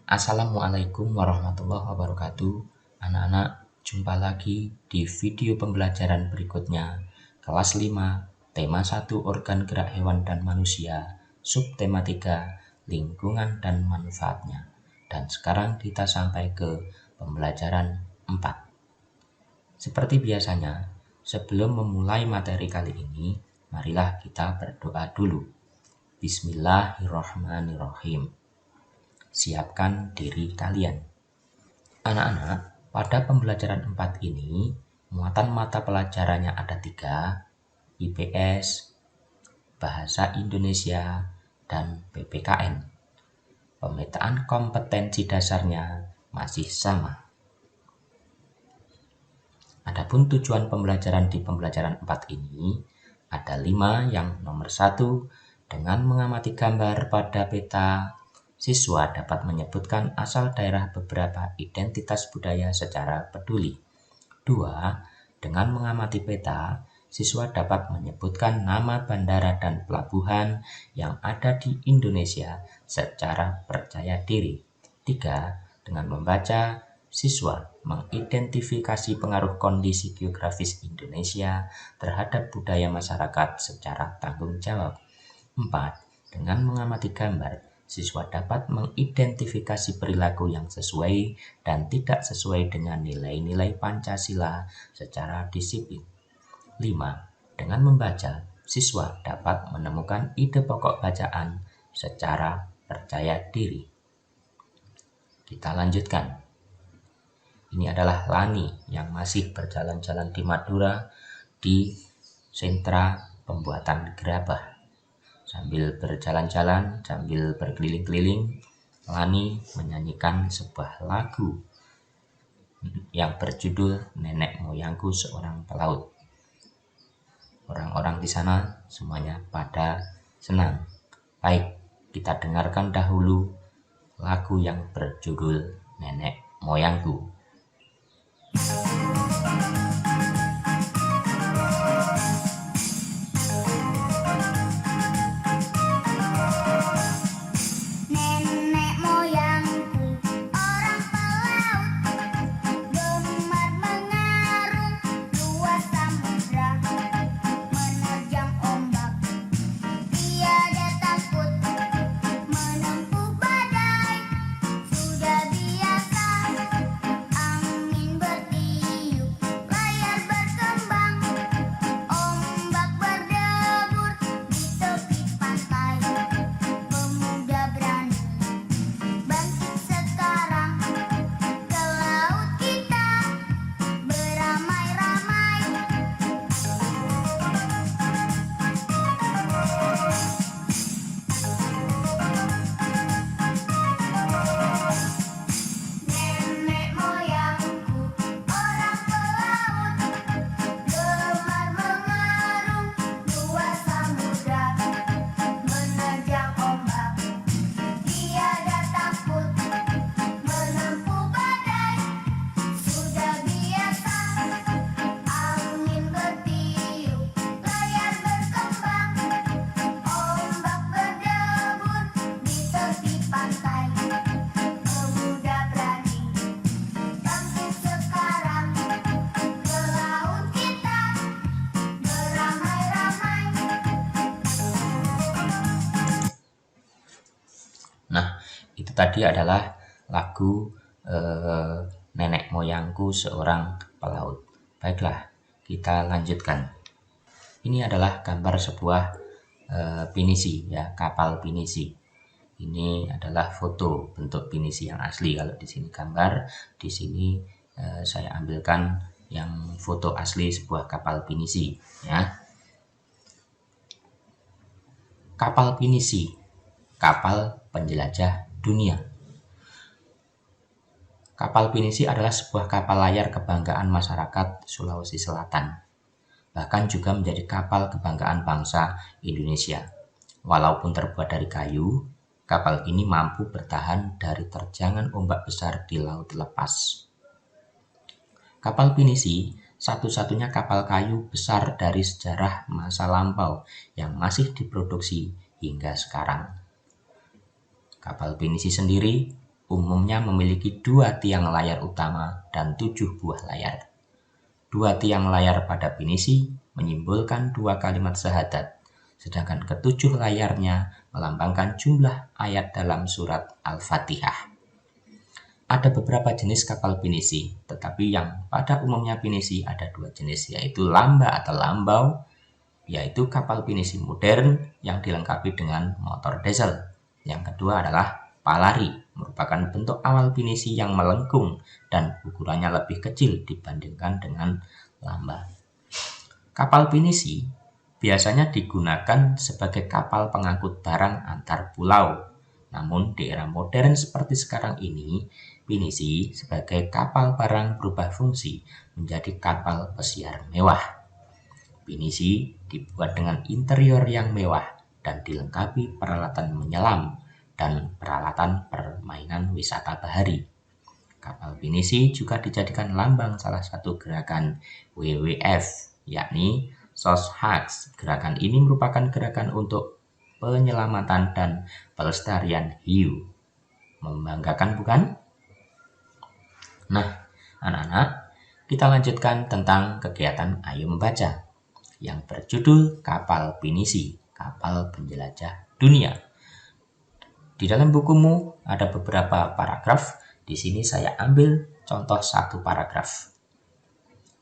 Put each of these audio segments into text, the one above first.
Assalamualaikum warahmatullahi wabarakatuh. Anak-anak, jumpa lagi di video pembelajaran berikutnya. Kelas 5, tema 1 organ gerak hewan dan manusia, subtema 3 lingkungan dan manfaatnya. Dan sekarang kita sampai ke pembelajaran 4. Seperti biasanya, sebelum memulai materi kali ini, marilah kita berdoa dulu. Bismillahirrahmanirrahim. Siapkan diri kalian. Anak-anak, pada pembelajaran 4 ini, muatan mata pelajarannya ada 3, IPS, Bahasa Indonesia, dan PPKN. Pemetaan kompetensi dasarnya masih sama. Adapun tujuan pembelajaran di pembelajaran 4 ini, ada 5 yang nomor 1, dengan mengamati gambar pada peta, siswa dapat menyebutkan asal daerah beberapa identitas budaya secara peduli. 2. Dengan mengamati peta, siswa dapat menyebutkan nama bandara dan pelabuhan yang ada di Indonesia secara percaya diri. 3. Dengan membaca, siswa mengidentifikasi pengaruh kondisi geografis Indonesia terhadap budaya masyarakat secara tanggung jawab. 4. Dengan mengamati gambar, siswa dapat mengidentifikasi perilaku yang sesuai dan tidak sesuai dengan nilai-nilai Pancasila secara disiplin. 5. Dengan membaca, siswa dapat menemukan ide pokok bacaan secara percaya diri. Kita lanjutkan. Ini adalah Lani yang masih berjalan-jalan di Madura di sentra pembuatan gerabah. Sambil berjalan-jalan, sambil berkeliling-keliling, Lani menyanyikan sebuah lagu yang berjudul Nenek Moyangku Seorang Pelaut. Orang-orang di sana semuanya pada senang. Baik, kita dengarkan dahulu lagu yang berjudul Nenek Moyangku. Itu tadi adalah lagu Nenek Moyangku Seorang Pelaut. Baiklah, kita lanjutkan. Ini adalah gambar sebuah pinisi, ya, kapal pinisi. Ini adalah foto bentuk pinisi yang asli. Kalau di sini gambar, di sini saya ambilkan yang foto asli sebuah kapal pinisi, ya. Kapal pinisi, kapal penjelajah dunia. Kapal pinisi adalah sebuah kapal layar kebanggaan masyarakat Sulawesi Selatan. Bahkan juga menjadi kapal kebanggaan bangsa Indonesia. Walaupun terbuat dari kayu, kapal ini mampu bertahan dari terjangan ombak besar di laut lepas. Kapal pinisi satu-satunya kapal kayu besar dari sejarah masa lampau yang masih diproduksi hingga sekarang. Kapal pinisi sendiri umumnya memiliki 2 tiang layar utama dan 7 buah layar. 2 tiang layar pada pinisi menyimbolkan 2 kalimat syahadat, sedangkan ketujuh layarnya melambangkan jumlah ayat dalam surat Al-Fatihah. Ada beberapa jenis kapal pinisi, tetapi yang pada umumnya pinisi ada 2 jenis, yaitu lamba atau lambau, yaitu kapal pinisi modern yang dilengkapi dengan motor diesel. Yang kedua adalah palari, merupakan bentuk awal pinisi yang melengkung dan ukurannya lebih kecil dibandingkan dengan lamba. Kapal pinisi biasanya digunakan sebagai kapal pengangkut barang antar pulau. Namun di era modern seperti sekarang ini, pinisi sebagai kapal barang berubah fungsi menjadi kapal pesiar mewah. Pinisi dibuat dengan interior yang mewah dan dilengkapi peralatan menyelam dan peralatan permainan wisata bahari. Kapal pinisi juga dijadikan lambang salah satu gerakan WWF, yakni SOSHAX. Gerakan ini merupakan gerakan untuk penyelamatan dan pelestarian hiu. Membanggakan bukan? Nah, anak-anak, kita lanjutkan tentang kegiatan Ayo Membaca yang berjudul Kapal Pinisi, Kapal Penjelajah Dunia. Di dalam bukumu ada beberapa paragraf. Di sini saya ambil contoh satu paragraf.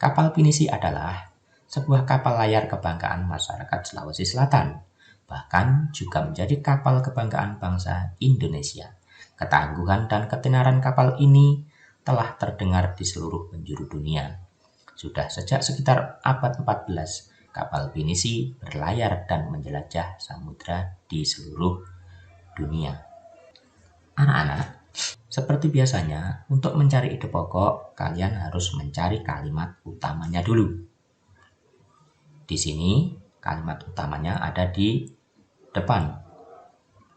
Kapal pinisi adalah sebuah kapal layar kebanggaan masyarakat Sulawesi Selatan, bahkan juga menjadi kapal kebanggaan bangsa Indonesia. Ketangguhan dan ketenaran kapal ini telah terdengar di seluruh penjuru dunia. Sudah sejak sekitar abad 14, kapal pinisi berlayar dan menjelajah samudra di seluruh dunia. Anak-anak, seperti biasanya, untuk mencari ide pokok, kalian harus mencari kalimat utamanya dulu. Di sini, kalimat utamanya ada di depan.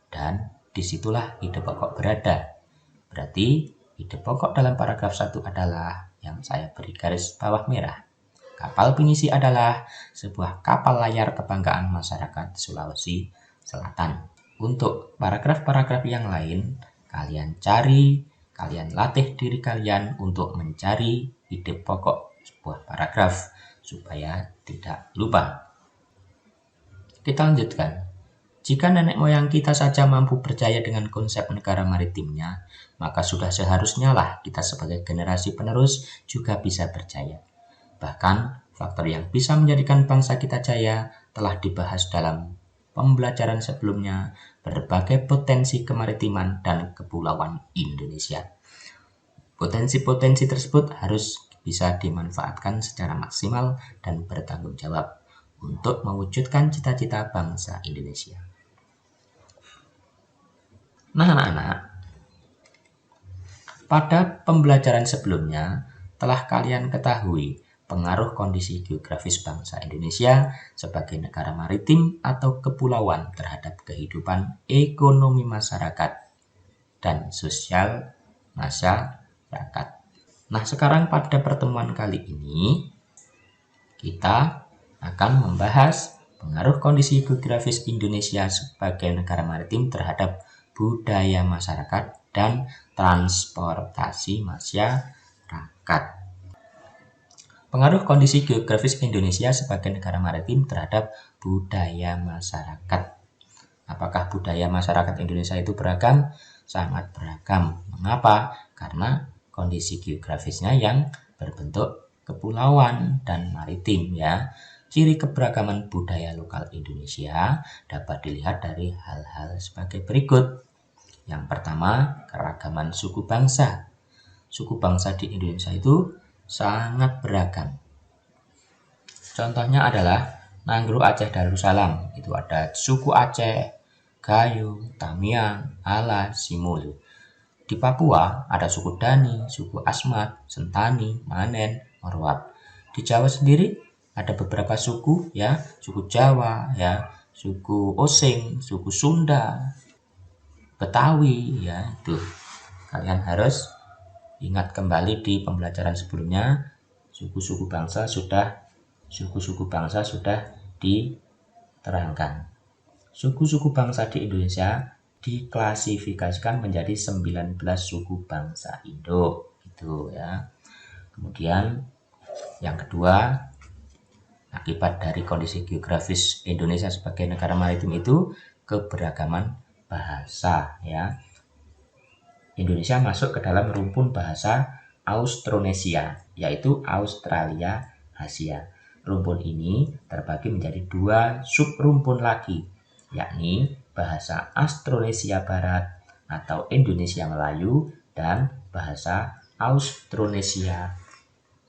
Dan disitulah ide pokok berada. Berarti, ide pokok dalam paragraf 1 adalah yang saya beri garis bawah merah. Kapal pinisi adalah sebuah kapal layar kebanggaan masyarakat Sulawesi Selatan. Untuk paragraf-paragraf yang lain, kalian latih diri kalian untuk mencari ide pokok sebuah paragraf supaya tidak lupa. Kita lanjutkan. Jika nenek moyang kita saja mampu percaya dengan konsep negara maritimnya, maka sudah seharusnya lah kita sebagai generasi penerus juga bisa percaya. Bahkan, faktor yang bisa menjadikan bangsa kita jaya telah dibahas dalam pembelajaran sebelumnya, berbagai potensi kemaritiman dan kepulauan Indonesia. Potensi-potensi tersebut harus bisa dimanfaatkan secara maksimal dan bertanggung jawab untuk mewujudkan cita-cita bangsa Indonesia. Nah, anak-anak, pada pembelajaran sebelumnya telah kalian ketahui pengaruh kondisi geografis bangsa Indonesia sebagai negara maritim atau kepulauan terhadap kehidupan ekonomi masyarakat dan sosial masyarakat. Nah, sekarang pada pertemuan kali ini kita akan membahas pengaruh kondisi geografis Indonesia sebagai negara maritim terhadap budaya masyarakat dan transportasi masyarakat. Pengaruh kondisi geografis Indonesia sebagai negara maritim terhadap budaya masyarakat. Apakah budaya masyarakat Indonesia itu beragam? Sangat beragam. Mengapa? Karena kondisi geografisnya yang berbentuk kepulauan dan maritim ya. Ciri keberagaman budaya lokal Indonesia dapat dilihat dari hal-hal sebagai berikut. Yang pertama, keragaman suku bangsa. Suku bangsa di Indonesia itu sangat beragam. Contohnya adalah Nanggro Aceh Darussalam. Itu ada suku Aceh, Gayo, Tamiang, Ala, Simulu. Di Papua ada suku Dani, suku Asmat, Sentani, Manen, Morowat. Di Jawa sendiri ada beberapa suku ya, suku Jawa ya, suku Osing, suku Sunda, Betawi ya. Itu kalian harus ingat kembali di pembelajaran sebelumnya, suku-suku bangsa sudah diterangkan. Suku-suku bangsa di Indonesia diklasifikasikan menjadi 19 suku bangsa Indo, gitu ya. Kemudian yang kedua, akibat dari kondisi geografis Indonesia sebagai negara maritim itu keberagaman bahasa ya. Indonesia masuk ke dalam rumpun bahasa Austronesia, yaitu Australia Asia. Rumpun ini terbagi menjadi 2 subrumpun lagi, yakni bahasa Austronesia Barat atau Indonesia Melayu dan bahasa Austronesia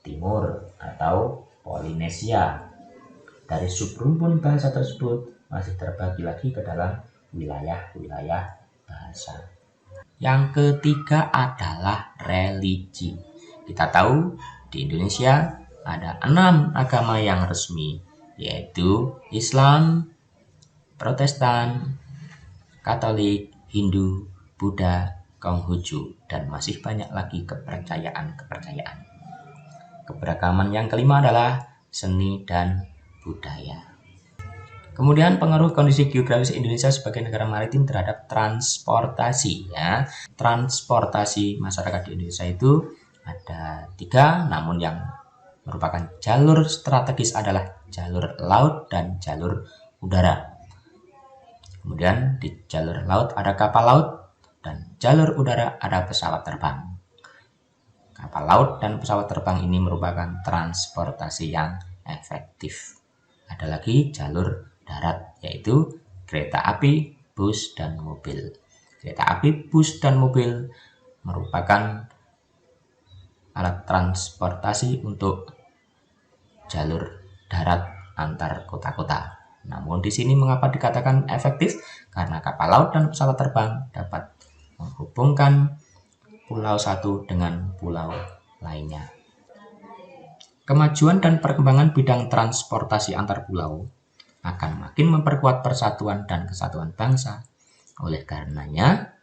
Timur atau Polinesia. Dari subrumpun bahasa tersebut masih terbagi lagi ke dalam wilayah-wilayah bahasa. Yang ketiga adalah religi. Kita tahu di Indonesia ada 6 agama yang resmi, yaitu Islam, Protestan, Katolik, Hindu, Buddha, Konghucu, dan masih banyak lagi kepercayaan-kepercayaan. Keberagaman yang kelima adalah seni dan budaya. Kemudian pengaruh kondisi geografis Indonesia sebagai negara maritim terhadap transportasi ya. Transportasi masyarakat di Indonesia itu ada 3, namun yang merupakan jalur strategis adalah jalur laut dan jalur udara. Kemudian di jalur laut ada kapal laut dan jalur udara ada pesawat terbang. Kapal laut dan pesawat terbang ini merupakan transportasi yang efektif. Ada lagi jalur darat, yaitu kereta api, bus, dan mobil. Kereta api, bus, dan mobil merupakan alat transportasi untuk jalur darat antar kota-kota. Namun di sini mengapa dikatakan efektif? Karena kapal laut dan pesawat terbang dapat menghubungkan pulau satu dengan pulau lainnya. Kemajuan dan perkembangan bidang transportasi antar pulau akan makin memperkuat persatuan dan kesatuan bangsa. Oleh karenanya,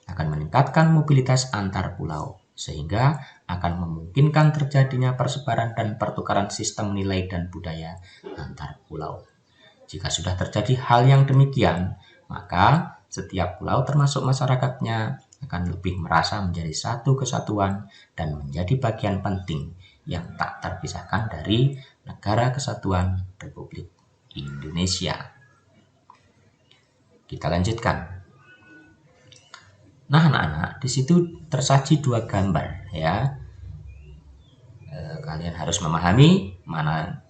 akan meningkatkan mobilitas antar pulau, sehingga akan memungkinkan terjadinya persebaran dan pertukaran sistem nilai dan budaya antar pulau. Jika sudah terjadi hal yang demikian, maka setiap pulau termasuk masyarakatnya akan lebih merasa menjadi satu kesatuan dan menjadi bagian penting yang tak terpisahkan dari Negara Kesatuan Republik Indonesia. Kita lanjutkan. Nah, anak-anak, di situ tersaji 2 gambar ya. Kalian harus memahami mana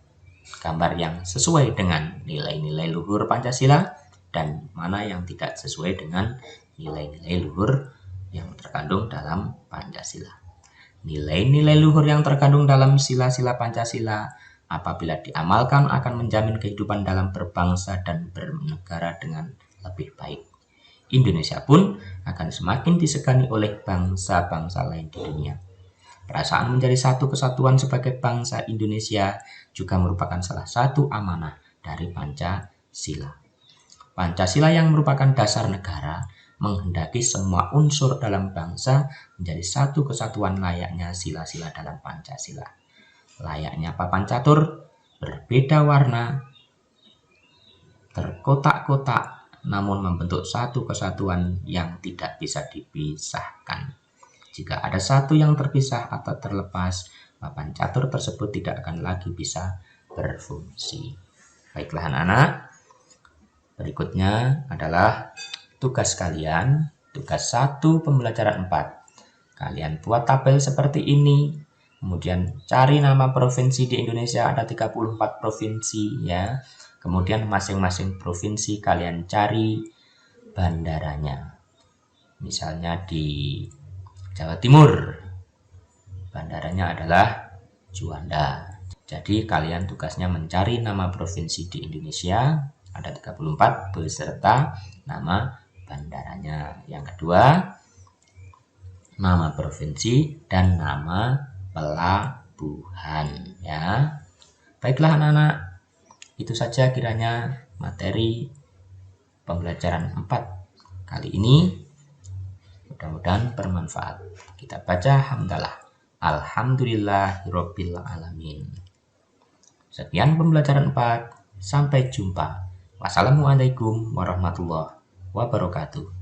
gambar yang sesuai dengan nilai-nilai luhur Pancasila dan mana yang tidak sesuai dengan nilai-nilai luhur yang terkandung dalam Pancasila. Nilai-nilai luhur yang terkandung dalam sila-sila Pancasila apabila diamalkan akan menjamin kehidupan dalam berbangsa dan bernegara dengan lebih baik. Indonesia pun akan semakin disegani oleh bangsa-bangsa lain di dunia. Perasaan menjadi satu kesatuan sebagai bangsa Indonesia juga merupakan salah satu amanah dari Pancasila. Pancasila yang merupakan dasar negara menghendaki semua unsur dalam bangsa menjadi satu kesatuan layaknya sila-sila dalam Pancasila. Layaknya papan catur, berbeda warna, terkotak-kotak, namun membentuk satu kesatuan yang tidak bisa dipisahkan. Jika ada satu yang terpisah atau terlepas, papan catur tersebut tidak akan lagi bisa berfungsi. Baiklah anak-anak, berikutnya adalah tugas kalian, tugas 1 pembelajaran 4. Kalian buat tabel seperti ini, kemudian cari nama provinsi di Indonesia, ada 34 provinsi ya. Kemudian masing-masing provinsi kalian cari bandaranya. Misalnya di Jawa Timur, bandaranya adalah Juanda. Jadi kalian tugasnya mencari nama provinsi di Indonesia, ada 34 beserta nama bandaranya. Yang kedua, nama provinsi dan nama pelabuhan ya. Baiklah anak-anak, itu saja kiranya materi pembelajaran 4 kali ini. Mudah-mudahan bermanfaat. Kita baca hamdalah. Alhamdulillahirabbil alamin. Sekian pembelajaran 4. Sampai jumpa. Wassalamualaikum warahmatullahi wabarakatuh.